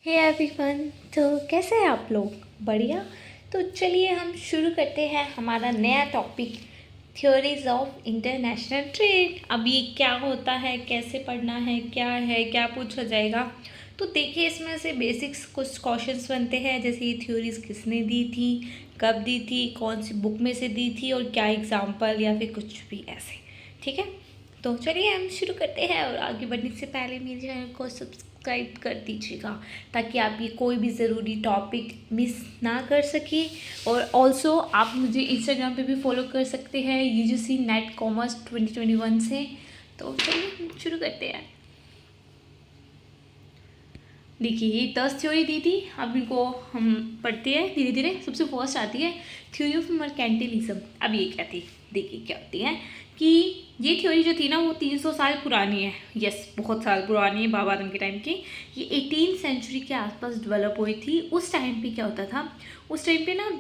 Hey everyone, तो कैसे हैं आप लोग? बढ़िया। तो चलिए हम शुरू करते हैं हमारा नया topic, theories of international trade. अब ये क्या होता है, कैसे पढ़ना है, क्या पूछा जाएगा। तो देखिए, इसमें से बेसिक्स कुछ क्वेश्चंस बनते हैं, जैसे ये थ्योरीज किसने दी थी, कब दी थी, कौन सी बुक में से दी थी, और क्या एग्जाम्पल या फिर कुछ भी ऐसे। ठीक है, तो चलिए हम शुरू करते हैं। और आगे बढ़ने से पहले मेरे चैनल को सब्सक्राइब कर दीजिएगा, ताकि आप ये कोई भी ज़रूरी टॉपिक मिस ना कर सके। और ऑल्सो आप मुझे इंस्टाग्राम पे भी फॉलो कर सकते हैं, UGC नेट कॉमर्स 2021 से। तो चलिए हम शुरू करते हैं। देखिए, ये 10 थ्योरी दी थी, अब इनको हम पढ़ते हैं धीरे धीरे। सबसे फर्स्ट आती है थ्योरी ऑफ मर्केंटिलिज्म। अब ये क्या थी, देखिए क्या होती है कि ये थ्योरी जो थी ना, वो 300 साल पुरानी है। यस, बहुत साल पुरानी है, बाबा आदम के टाइम की। ये 18वीं सेंचुरी के आसपास डेवलप हुई थी। उस टाइम पे क्या होता था, उस टाइम पे ना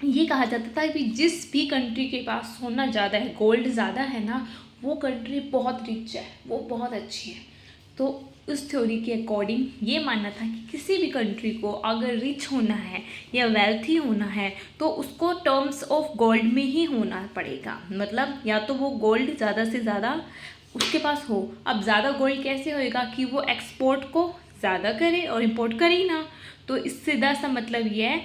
ये कहा जाता था कि जिस भी कंट्री के पास सोना ज़्यादा है, गोल्ड ज़्यादा है ना, वो कंट्री बहुत रिच है, वो बहुत अच्छी है। तो उस थ्योरी के अकॉर्डिंग ये मानना था कि किसी भी कंट्री को अगर रिच होना है या वेल्थी होना है, तो उसको टर्म्स ऑफ गोल्ड में ही होना पड़ेगा। मतलब या तो वो गोल्ड ज़्यादा से ज़्यादा उसके पास हो। अब ज़्यादा गोल्ड कैसे होएगा कि वो एक्सपोर्ट को ज़्यादा करे और इम्पोर्ट करे ही ना। तो इससे सीधा सा मतलब ये है,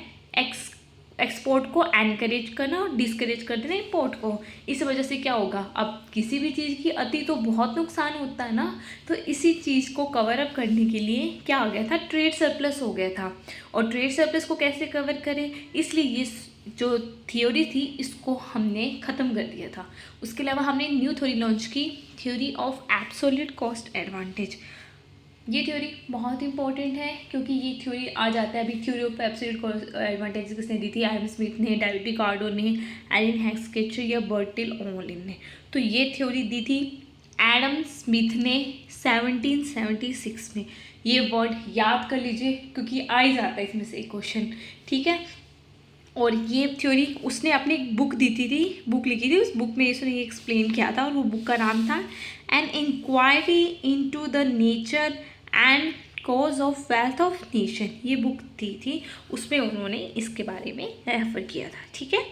एक्सपोर्ट को एनकरेज करना और डिस्करेज कर देना इम्पोर्ट को। इस वजह से क्या होगा, अब किसी भी चीज़ की अति तो बहुत नुकसान होता है ना। तो इसी चीज़ को कवर अप करने के लिए क्या हो गया था, ट्रेड सरप्लस हो गया था। और ट्रेड सरप्लस को कैसे कवर करें, इसलिए ये जो थियोरी थी इसको हमने ख़त्म कर दिया था। उसके अलावा हमने न्यू थ्योरी लॉन्च की, theory of absolute cost advantage. ये थ्योरी बहुत इंपॉर्टेंट है, क्योंकि ये थ्योरी आ जाता है। अभी थ्योरी ऑफ एब्सोल्यूट एडवांटेज किसने दी थी, एडम स्मिथ ने, डेविड रिकार्डो ने, एलन हैक्सकेचर या बर्टिल ओमोलिन ने। तो ये थ्योरी दी थी एडम स्मिथ ने 1776 में। ये वर्ड याद कर लीजिए, क्योंकि आ ही जाता है इसमें से एक क्वेश्चन। ठीक है, और ये थ्योरी उसने अपनी बुक दी थी, बुक लिखी थी। उस बुक में उसने ये एक्सप्लेन किया था, और वो बुक का नाम था an inquiry into the nature and cause of wealth of nation. ये बुक दी थी, उसमें उन्होंने इसके बारे में रेफर किया था। ठीक है,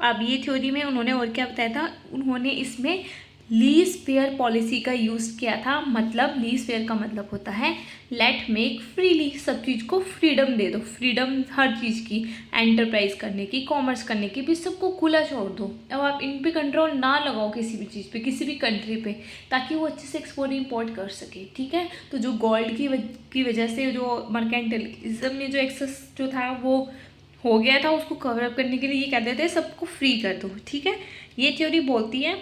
अब ये थ्योरी में उन्होंने और क्या बताया था, उन्होंने इसमें लीज फेयर पॉलिसी का यूज़ किया था। मतलब लीज फेयर का मतलब होता है लेट मेक फ्रीली, सब चीज़ को फ्रीडम दे दो, फ्रीडम हर चीज़ की, एंटरप्राइज करने की, कॉमर्स करने की भी, सबको खुला छोड़ दो। अब आप इन पे कंट्रोल ना लगाओ किसी भी चीज़ पे, किसी भी कंट्री पे, ताकि वो अच्छे से एक्सपोर्ट इंपोर्ट कर सके। ठीक है, तो जो गोल्ड की वजह से जो मर्केंटिलिज्म में जो एक्सेस जो था वो हो गया था, उसको कवर अप करने के लिए ये कहते थे सबको फ्री कर दो। ठीक है, ये थ्योरी बोलती है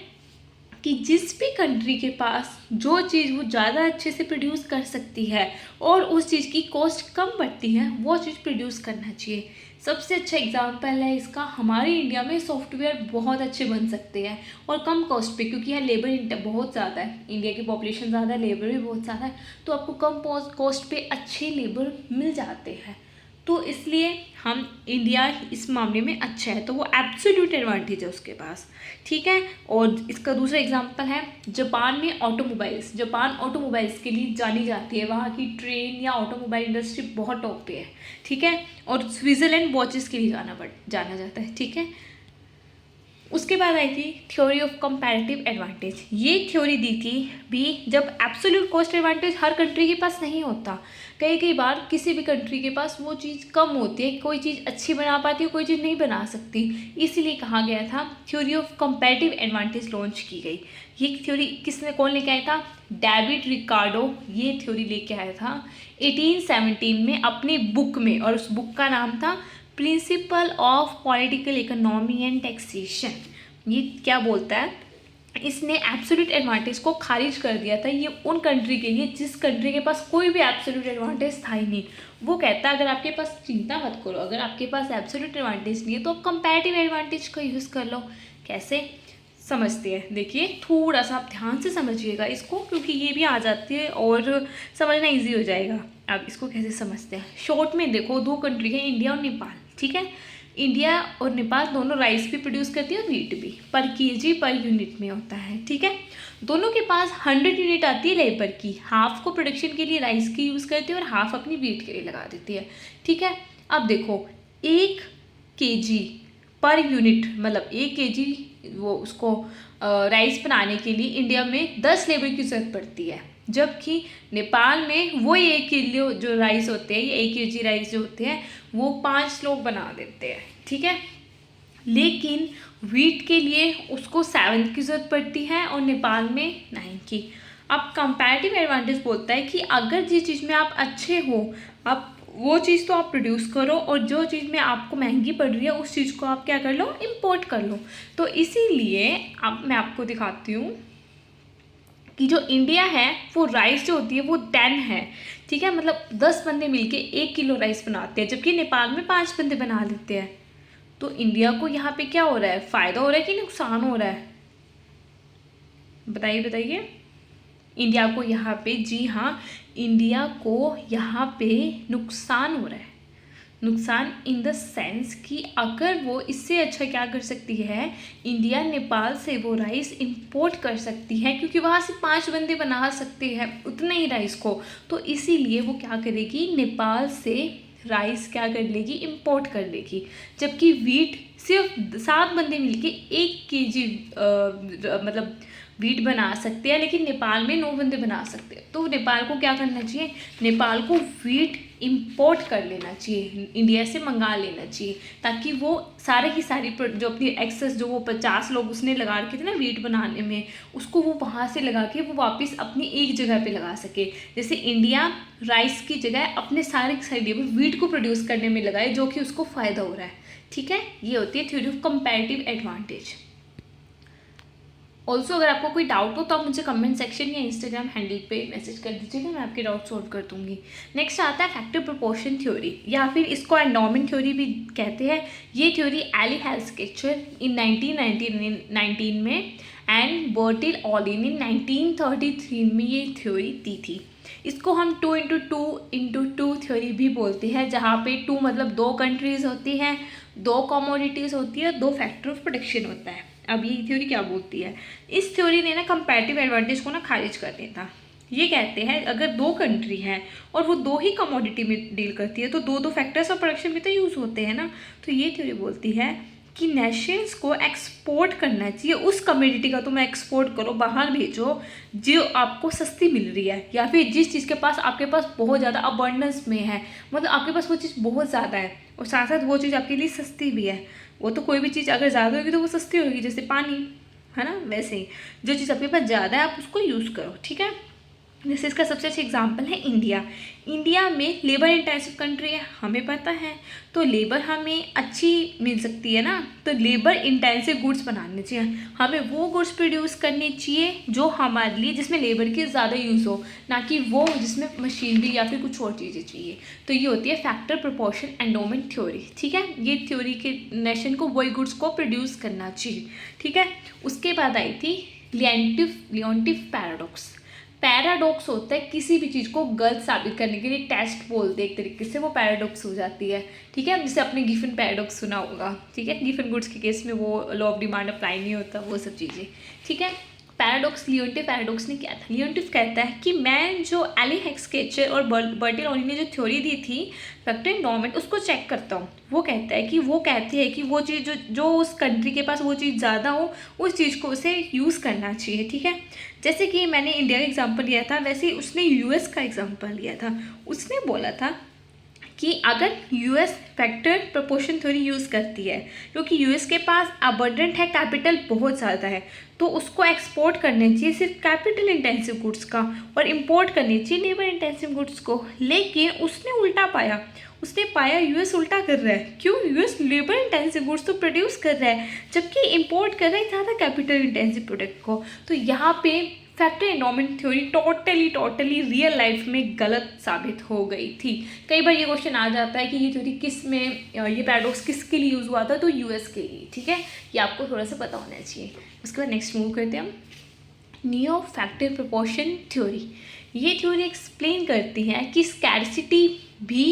कि जिस भी कंट्री के पास जो चीज़ वो ज़्यादा अच्छे से प्रोड्यूस कर सकती है और उस चीज़ की कॉस्ट कम पड़ती है, वो चीज़ प्रोड्यूस करना चाहिए। सबसे अच्छा एग्जांपल है इसका, हमारे इंडिया में सॉफ्टवेयर बहुत अच्छे बन सकते हैं और कम कॉस्ट पे, क्योंकि यहाँ लेबर बहुत ज़्यादा है, इंडिया की पॉपुलेशन ज़्यादा है, लेबर भी बहुत ज़्यादा है। तो आपको कम कॉस्ट पे अच्छे लेबर मिल जाते हैं। तो इसलिए हम इंडिया इस मामले में अच्छा है, तो वो एब्सोल्यूट एडवांटेज है उसके पास। ठीक है, और इसका दूसरा एग्जांपल है जापान में ऑटोमोबाइल्स। जापान ऑटोमोबाइल्स के लिए जानी जाती है, वहाँ की ट्रेन या ऑटोमोबाइल इंडस्ट्री बहुत टॉप पे है। ठीक है, और स्विट्ज़रलैंड वॉचेस के लिए जाना जाता है। ठीक है, उसके बाद आई थी थ्योरी ऑफ कंपैरेटिव एडवांटेज। ये थ्योरी दी थी भी जब एब्सोल्यूट कॉस्ट एडवांटेज हर कंट्री के पास नहीं होता। कई बार किसी भी कंट्री के पास वो चीज़ कम होती है, कोई चीज़ अच्छी बना पाती है, कोई चीज़ नहीं बना सकती। इसीलिए कहा गया था theory of comparative advantage launch की गई। ये थ्योरी कौन लेके आया था, डेविड रिकार्डो ये थ्योरी लेके आया था 1817 में अपनी बुक में, और उस बुक का नाम था principle of political economy and taxation. ये क्या बोलता है, इसने एब्सोल्यूट एडवांटेज को खारिज कर दिया था। ये उन कंट्री के लिए जिस कंट्री के पास कोई भी एब्सोल्यूट एडवांटेज था ही नहीं। वो कहता है अगर आपके पास, चिंता मत करो, अगर आपके पास एब्सोल्यूट एडवांटेज नहीं है तो आप कंपैरेटिव एडवांटेज का यूज़ कर लो। कैसे समझते हैं, देखिए थोड़ा सा आप ध्यान से समझिएगा इसको, क्योंकि ये भी आ जाती है और समझना ईजी हो जाएगा। अब इसको कैसे समझते हैं, शॉर्ट में देखो, दो कंट्री है, इंडिया और नेपाल। ठीक है, इंडिया और नेपाल दोनों राइस भी प्रोड्यूस करती है और वीट भी, पर केजी पर यूनिट में होता है, ठीक है। दोनों के पास 100 यूनिट आती है लेबर की, हाफ को प्रोडक्शन के लिए राइस की यूज़ करती है और हाफ अपनी वीट के लिए लगा देती है, ठीक है। अब देखो 1 केजी पर यूनिट, मतलब 1 केजी वो उसको राइस बनाने के लिए इंडिया में 10 लेबर की ज़रूरत पड़ती है, जबकि नेपाल में वो 1 किलो जो राइस होते हैं, ये 1 केजी राइस जो होते हैं वो 5 लोग बना देते हैं, ठीक है। लेकिन वीट के लिए उसको 7 की ज़रूरत पड़ती है और नेपाल में 9 की। अब कंपैरेटिव एडवांटेज बोलता है कि अगर जिस चीज़ में आप अच्छे हो, आप वो चीज़ तो आप प्रोड्यूस करो, और जो चीज़ में आपको महंगी पड़ रही है उस चीज़ को आप क्या कर लो, इम्पोर्ट कर लो। तो इसीलिए अब मैं आपको दिखाती हूँ कि जो इंडिया है वो राइस जो होती है वो 10 है, ठीक है, मतलब 10 बंदे मिलके 1 किलो राइस बनाते हैं, जबकि नेपाल में 5 बंदे बना लेते हैं। तो इंडिया को यहाँ पे क्या हो रहा है, फ़ायदा हो रहा है कि नुकसान हो रहा है, बताइए बताइए। इंडिया को यहाँ पे, जी हाँ, इंडिया को यहाँ पे नुकसान हो रहा है। नुकसान इन द सेंस कि अगर वो इससे अच्छा क्या कर सकती है, इंडिया नेपाल से वो राइस इंपोर्ट कर सकती है, क्योंकि वहाँ से 5 बंदे बना सकते हैं उतने ही राइस को। तो इसीलिए वो क्या करेगी, नेपाल से राइस क्या कर लेगी, इंपोर्ट कर लेगी। जबकि वीट सिर्फ 7 बंदे मिलके 1 केजी मतलब वीट बना सकते हैं, लेकिन नेपाल में 9 बंदे बना सकते हैं। तो नेपाल को क्या करना चाहिए, नेपाल को वीट इंपोर्ट कर लेना चाहिए, इंडिया से मंगा लेना चाहिए, ताकि वो सारे की सारी जो अपनी एक्सेस जो वो 50 लोग उसने लगा रखे थे ना वीट बनाने में, उसको वो वहाँ से लगा के वो वापस अपनी एक जगह पे लगा सके। जैसे इंडिया राइस की जगह अपने सारे की सारी वीट को प्रोड्यूस करने में लगाए, जो कि उसको फ़ायदा हो रहा है, ठीक है। ये होती है theory of comparative advantage. Also अगर आपको कोई डाउट हो तो आप मुझे कमेंट सेक्शन या इंस्टाग्राम हैंडल पे मैसेज कर दीजिएगा, मैं आपके डाउट सॉल्व कर दूंगी। नेक्स्ट आता है फैक्टर प्रोपोर्शन थ्योरी, या फिर इसको एंडोमेंट थ्योरी भी कहते हैं। ये थ्योरी एली हेल्स्केचर इन 1919 में एंड बर्टिल ऑलिन इन 1933 में ये थ्योरी दी थी। इसको हम 2x2 थ्योरी भी बोलते हैं, जहाँ पे 2 मतलब 2 कंट्रीज़ होती हैं, 2 कमोडिटीज़ होती है, 2 फैक्टर ऑफ प्रोडक्शन होता है। अब ये थ्योरी क्या बोलती है, इस थ्योरी ने ना कंपैरेटिव एडवांटेज को ना खारिज कर दिया था। ये कहते हैं अगर 2 कंट्री हैं और वो 2 ही कमोडिटी में डील करती है, तो 2 फैक्टर्स ऑफ प्रोडक्शन भी तो यूज़ होते हैं ना। तो ये थ्योरी बोलती है कि नेशंस को एक्सपोर्ट करना चाहिए, उस कमोडिटी का तुम एक्सपोर्ट करो, बाहर भेजो जो आपको सस्ती मिल रही है, या फिर जिस चीज़ के पास आपके पास बहुत ज़्यादा अबंडेंस में है, मतलब आपके पास वो चीज़ बहुत ज़्यादा है और साथ साथ वो चीज़ आपके लिए सस्ती भी है। वो तो कोई भी चीज़ अगर ज़्यादा होगी तो वो सस्ती होगी, जैसे पानी है ना, वैसे ही जो चीज़ आपके पास ज़्यादा है आप उसको यूज़ करो, ठीक है। जैसे इसका सबसे अच्छा एग्जांपल है इंडिया। इंडिया में लेबर इंटेंसिव कंट्री है, हमें पता है, तो लेबर हमें अच्छी मिल सकती है ना, तो लेबर इंटेंसिव गुड्स बनाने चाहिए, हमें वो गुड्स प्रोड्यूस करने चाहिए जो हमारे लिए जिसमें लेबर की ज़्यादा यूज़ हो, ना कि वो जिसमें मशीनरी या फिर कुछ और चीज़ें चाहिए। तो ये होती है फैक्टर प्रोपोर्शन एंडोमेंट थ्योरी, ठीक है। ये थ्योरी के नेशन को वही गुड्स को प्रोड्यूस करना चाहिए, ठीक है। उसके बाद आई थी लियोन्टिफ पैराडॉक्स। पैराडॉक्स होता है किसी भी चीज़ को गलत साबित करने के लिए टेस्ट बोलते हैं एक तरीके से, वो पैराडॉक्स हो जाती है, ठीक है। जैसे आपने गिफन पैराडॉक्स सुना होगा, ठीक है, गिफन गुड्स के केस में वो लॉ ऑफ डिमांड अप्लाई नहीं होता, वो सब चीज़ें, ठीक है। पैराडॉक्स, लियोन्टिफ पैराडॉक्स ने क्या था, लियोन्टिफ कहता है कि मैं जो एली हेल्स्केचर और बर्टिल ऑलिन ने जो थ्योरी दी थी फैक्टर एंडोमेंट, उसको चेक करता हूँ। वो कहता है कि वो कहते हैं कि वो चीज़ जो उस कंट्री के पास वो चीज़ ज़्यादा हो, उस चीज़ को उसे यूज़ करना चाहिए, ठीक है। जैसे कि मैंने इंडिया का एग्जांपल लिया था, वैसे ही उसने यूएस का एग्जांपल लिया था। उसने बोला था कि अगर US factor proportion theory use करती है, क्योंकि यूएस के पास अबंडेंट है, कैपिटल बहुत ज़्यादा है, तो उसको एक्सपोर्ट करने चाहिए सिर्फ कैपिटल इंटेंसिव गुड्स का, और इंपोर्ट करनी चाहिए लेबर इंटेंसिव गुड्स को। लेकिन उसने उल्टा पाया, उसने पाया यूएस उल्टा कर रहा है। क्यों? यूएस लेबर इंटेंसिव गुड्स तो प्रोड्यूस कर रहा है, जबकि इंपोर्ट कर रहा है ज़्यादा कैपिटल इंटेंसिव प्रोडक्ट को। तो यहाँ पे factor endowment theory totally real life में गलत साबित हो गई थी। कई बार ये क्वेश्चन आ जाता है कि ये थ्योरी किस में, ये पैराडॉक्स किसके लिए यूज़ हुआ था, तो यूएस के लिए, ठीक है। ये आपको थोड़ा सा पता होना चाहिए। उसके बाद नेक्स्ट मूव करते हैं हम, नियो फैक्टर प्रोपोर्शन थ्योरी। ये थ्योरी एक्सप्लेन करती है कि स्कैरसिटी भी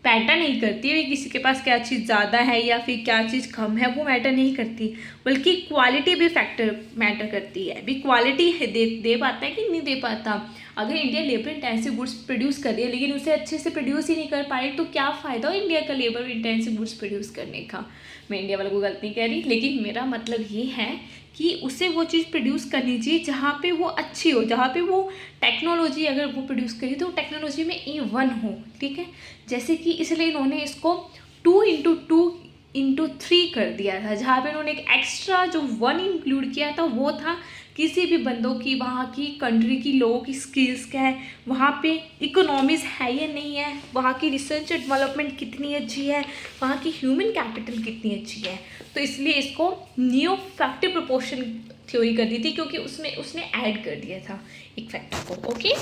मैटर नहीं करती है किसी के पास क्या चीज़ ज़्यादा है या फिर क्या चीज़ कम है, वो मैटर नहीं करती, बल्कि क्वालिटी भी फैक्टर मैटर करती है। भी क्वालिटी दे पाता है कि नहीं दे पाता। अगर India labour intensive goods produce कर रही है लेकिन उसे अच्छे से प्रोड्यूस ही नहीं कर पा रही, तो क्या फ़ायदा हो इंडिया का लेबर इंटेंसिव गुड्स प्रोड्यूस करने का। मैं इंडिया वालों को गलत नहीं कह रही, लेकिन मेरा मतलब ये है कि उसे वो चीज़ प्रोड्यूस करनी चाहिए जहाँ पे वो अच्छी हो, जहाँ पे वो टेक्नोलॉजी अगर वो प्रोड्यूस करी तो टेक्नोलॉजी में A1 हो, ठीक है। जैसे कि इसलिए इन्होंने इसको 2x2x3 कर दिया था, जहाँ पे उन्होंने एक एक्स्ट्रा जो 1 इंक्लूड किया था वो था किसी भी बंदों की, वहाँ की कंट्री की लोगों की स्किल्स क्या है, वहाँ पे इकोनॉमीज़ है या नहीं है, वहाँ की रिसर्च एंड डेवलपमेंट कितनी अच्छी है, वहाँ की ह्यूमन कैपिटल कितनी अच्छी है। तो इसलिए इसको न्यू फैक्टर प्रोपोर्शन थ्योरी कर दी थी, क्योंकि उसने ऐड कर दिया था एक फैक्टर को। ओके,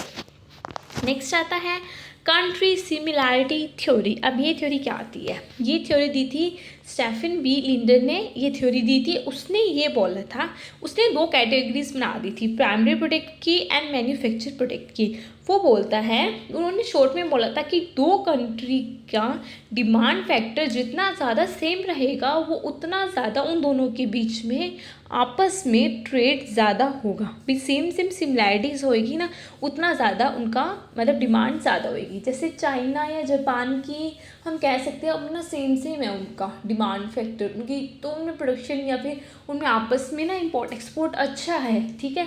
नेक्स्ट आता है कंट्री सिमिलैरिटी थ्योरी। अब ये थ्योरी क्या आती है, ये थ्योरी दी थी स्टेफन बी लिंडर ने, ये थ्योरी दी थी। उसने ये बोला था, उसने 2 कैटेगरीज बना दी थी, प्राइमरी प्रोडक्ट की एंड मैन्युफैक्चर प्रोडक्ट की। वो बोलता है, उन्होंने शॉर्ट में बोला था कि 2 कंट्री का डिमांड फैक्टर जितना ज़्यादा सेम रहेगा वो उतना ज़्यादा उन दोनों के बीच में आपस में ट्रेड ज़्यादा होगा। भी सेम सिमिलैरिटीज़ होएगी ना, उतना ज़्यादा उनका मतलब डिमांड ज़्यादा होएगी। जैसे चाइना या जापान की हम कह सकते हैं अपना सेम है उनका डिमांड फैक्टर, उनकी तो उनमें प्रोडक्शन या फिर उनमें आपस में ना इम्पोर्ट एक्सपोर्ट अच्छा है, ठीक है।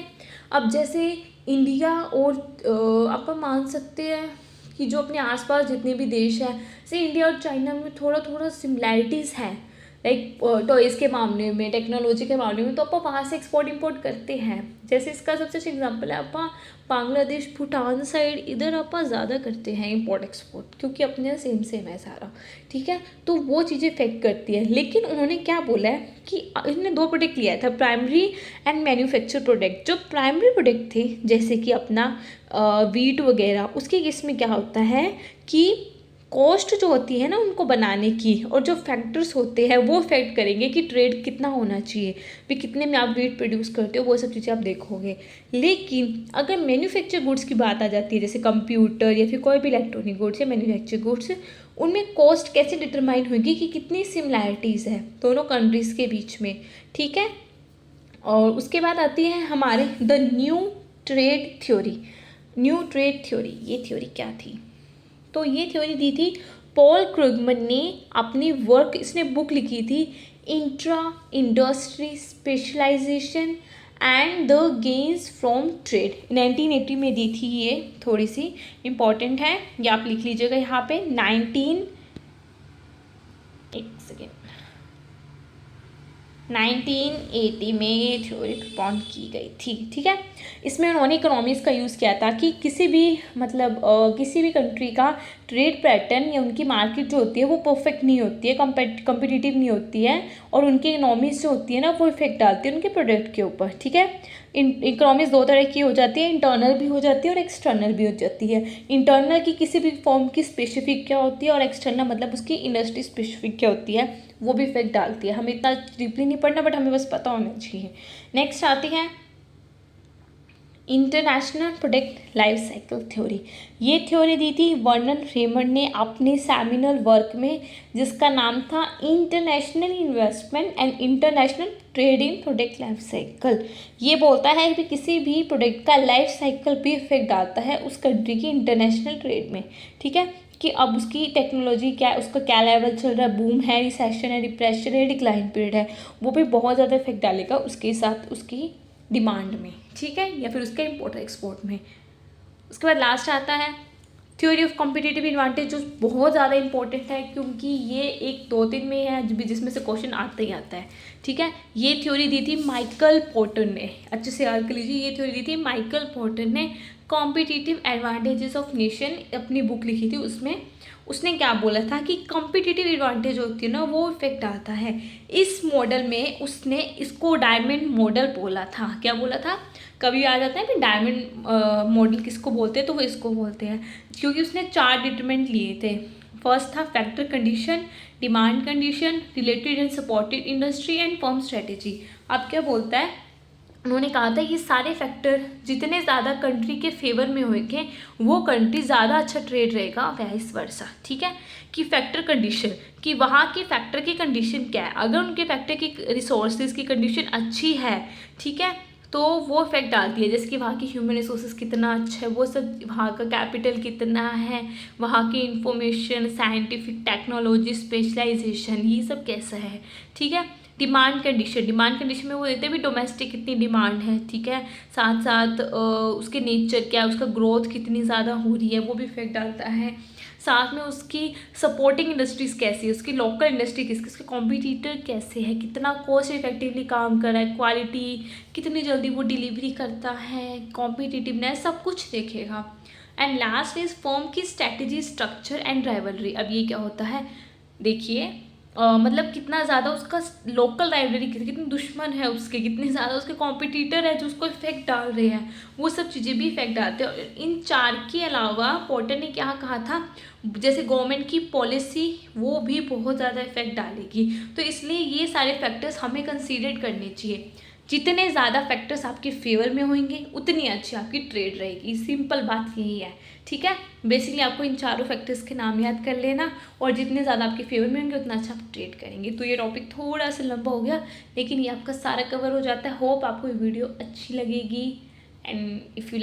अब जैसे इंडिया और अपन मान सकते हैं कि जो अपने आसपास जितने भी देश हैं, जैसे इंडिया और चाइना में थोड़ा थोड़ा सिमिलैरिटीज़ हैं, लाइक टॉयज़ के मामले में, टेक्नोलॉजी के मामले में, तो अपन वहाँ से एक्सपोर्ट इंपोर्ट करते हैं। जैसे इसका सबसे अच्छा एग्जांपल है अपन बांग्लादेश भूटान साइड, इधर अपन ज़्यादा करते हैं इंपोर्ट एक्सपोर्ट, क्योंकि अपने सेम है सारा, ठीक है। तो वो चीज़ें इफेक्ट करती है। लेकिन उन्होंने क्या बोला है कि इन्होंने 2 प्रोडक्ट लिया था, प्राइमरी एंड मैन्युफैक्चर प्रोडक्ट। जो प्राइमरी प्रोडक्ट थे जैसे कि अपना वीट वगैरह, उसके केस में क्या होता है कि कॉस्ट जो होती है ना उनको बनाने की, और जो फैक्टर्स होते हैं वो इफेक्ट करेंगे कि ट्रेड कितना होना चाहिए, भी कितने में आप वीट प्रोड्यूस करते हो, वो सब चीज़ें आप देखोगे। लेकिन अगर मैन्युफैक्चर गुड्स की बात आ जाती है, जैसे कंप्यूटर या फिर कोई भी इलेक्ट्रॉनिक गुड्स या मैन्युफैक्चर गुड्स, उनमें कॉस्ट कैसे डिटरमाइन होगी कि कितनी सिमिलैरिटीज़ है दोनों कंट्रीज़ के बीच में, ठीक है। और उसके बाद आती है हमारे the new trade theory. New trade theory, ये थ्योरी क्या थी, तो ये थ्योरी दी थी पॉल क्रुगमन ने अपनी वर्क, इसने बुक लिखी थी intra industry specialisation and the gains from trade, 1980 में दी थी। ये थोड़ी सी इम्पॉर्टेंट है, ये आप लिख लीजिएगा यहाँ पे 1980 में ये थ्योरी प्रपोज की गई थी, ठीक है। इसमें उन्होंने इकोनॉमिक्स का यूज़ किया था कि किसी भी मतलब किसी भी कंट्री का ट्रेड पैटर्न या उनकी मार्केट जो होती है वो परफेक्ट नहीं होती है, कम्पिटिटिव नहीं होती है, और उनकी इकोनॉमिक्स जो होती है ना वो इफेक्ट डालती है उनके प्रोडक्ट के ऊपर, ठीक है। इकोनॉमिक्स 2 तरह की हो जाती है, इंटरनल भी हो जाती है और एक्सटर्नल भी हो जाती है। इंटरनल की किसी भी फॉर्म की स्पेसिफिक क्या होती है, और एक्सटर्नल मतलब उसकी इंडस्ट्री स्पेसिफिक क्या होती है, वो भी इफेक्ट डालती है। हमें इतना डीपली नहीं पढ़ना, बट हमें बस पता होना चाहिए। नेक्स्ट आती है international product life cycle theory. ये थ्योरी दी थी वर्नन रेमंड ने अपने सेमिनल वर्क में, जिसका नाम था international investment and international trade in product life cycle. ये बोलता है कि किसी भी प्रोडक्ट का लाइफ साइकिल भी इफेक्ट डालता है उस कंट्री की इंटरनेशनल ट्रेड में, ठीक है। कि अब उसकी टेक्नोलॉजी क्या है, उसका क्या लेवल चल रहा है, बूम है, रिसेशन है, डिप्रेशन है, डिक्लाइन पीरियड है, वो भी बहुत ज़्यादा इफेक्ट डालेगा उसके साथ उसकी डिमांड में, ठीक है, या फिर उसके इम्पोर्ट एक्सपोर्ट में। उसके बाद लास्ट आता है थ्योरी ऑफ कॉम्पिटिटिव एडवांटेज, जो बहुत ज़्यादा इंपॉर्टेंट है क्योंकि ये एक 2-3 में है जिसमें से क्वेश्चन आता ही आता है, ठीक है। ये थ्योरी दी थी माइकल पोर्टर ने, अच्छे से याद कर लीजिए, ये थ्योरी दी थी माइकल पोर्टर ने। कॉम्पिटिटिव एडवांटेजेस ऑफ नेशन अपनी बुक लिखी थी, उसमें उसने क्या बोला था कि कॉम्पिटिटिव एडवांटेज होती है ना वो इफेक्ट आता है। इस मॉडल में उसने इसको डायमंड मॉडल बोला था। क्या बोला था, कभी आ जाता है कि डायमंड मॉडल किसको बोलते हैं, तो वो इसको बोलते हैं, क्योंकि उसने 4 डिटरमिनेंट लिए थे। फर्स्ट था factor condition, demand condition, related and supported industry and firm strategy. अब क्या बोलता है, उन्होंने कहा था ये सारे फैक्टर जितने ज़्यादा कंट्री के फेवर में होंगे वो कंट्री ज़्यादा अच्छा ट्रेड रहेगा, वाइस वर्सा। ठीक है, कि फैक्टर कंडीशन, कि वहाँ की फैक्टर की कंडीशन क्या है। अगर उनके फैक्टर की रिसोर्सेज की कंडीशन अच्छी है, ठीक है, तो वो इफेक्ट डालती है। जैसे कि वहाँ की ह्यूमन रिसोर्सेज कितना अच्छा है, वो सब, वहाँ का कैपिटल कितना है, वहाँ की इंफॉर्मेशन, साइंटिफिक टेक्नोलॉजी, स्पेशलाइजेशन, ये सब कैसा है। ठीक है, डिमांड कंडीशन में वो देते हैं भी डोमेस्टिक कितनी डिमांड है। ठीक है, साथ साथ उसके नेचर क्या है, उसका ग्रोथ कितनी ज़्यादा हो रही है, वो भी इफेक्ट डालता है। साथ में उसकी सपोर्टिंग इंडस्ट्रीज़ कैसी है, उसकी लोकल इंडस्ट्री किसकी, उसके कॉम्पिटिटर कैसे है, कितना कॉस्ट इफेक्टिवली काम कर रहा है, क्वालिटी कितनी जल्दी वो डिलीवरी करता है, कॉम्पिटिटिवनेस, सब कुछ देखेगा। एंड लास्ट इज फर्म की स्ट्रैटेजी, स्ट्रक्चर एंड राइवलरी। अब ये क्या होता है, देखिए मतलब कितना ज़्यादा उसका लोकल राइवलरी, कितने दुश्मन है उसके, कितने ज़्यादा उसके कॉम्पिटिटर है जो उसको इफेक्ट डाल रहे हैं, वो सब चीज़ें भी इफेक्ट डालते हैं। और इन चार के अलावा पोर्टर ने क्या कहा था, जैसे गवर्नमेंट की पॉलिसी वो भी बहुत ज़्यादा इफेक्ट डालेगी। तो इसलिए ये सारे फैक्टर्स हमें कंसीडर करने चाहिए। जितने ज़्यादा फैक्टर्स आपके फेवर में होंगे उतनी अच्छी आपकी ट्रेड रहेगी, सिंपल बात यही है। ठीक है, बेसिकली आपको इन चारों फैक्टर्स के नाम याद कर लेना, और जितने ज़्यादा आपके फेवर में होंगे उतना अच्छा आप ट्रेड करेंगे। तो ये टॉपिक थोड़ा सा लंबा हो गया, लेकिन ये आपका सारा कवर हो जाता है। होप आपको ये वीडियो अच्छी लगेगी, एंड इफ़ यू लाइक